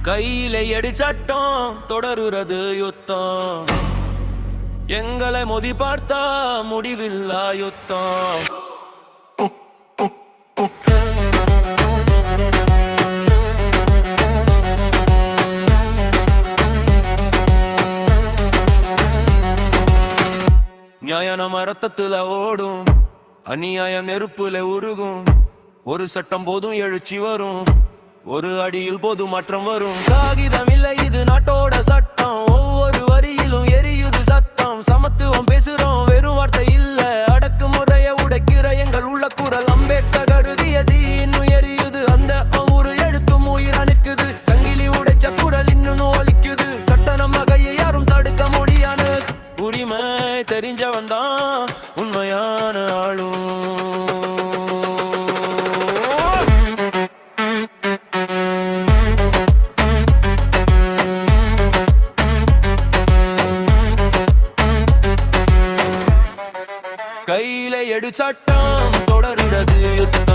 கையில எடு சட்டம் தொடருறது யுத்தம், எங்களை மோதி பார்த்தா முடிவில்லா யுத்தம். நியாயம் நம்ம ரத்தத்துல ஓடும், அநியாயம் நெருப்புல உருகும். ஒரு சட்டம் போதும் எழுச்சி வரும், ஒரு அடியில் போதும் மாற்றம் வரும். காகிதம் இல்லை இது நாட்டோட சட்டம், ஒவ்வொரு வரியிலும் எரியுது சத்தம். சமத்துவம் பேசுறோம் வெறும் வார்த்தை இல்ல, அடக்குமுறைய உடைக்கிற எங்கள் உள்ள குரல். அம்பேத்கர் கருதியது இன்னும் எரியுது, அந்த ஒரு எழுத்தும் உயிரா நிற்குது. சங்கிலி உடைச்ச குரல் இன்னும் ஒலிக்குது, சட்ட நம்ம கையை யாரும் தடுக்க முடியாது. உரிமை தெரிஞ்சவன் தான் உண்மையான ஆளும். கையில எடு சட்டம் தொடருறது யுத்தம்,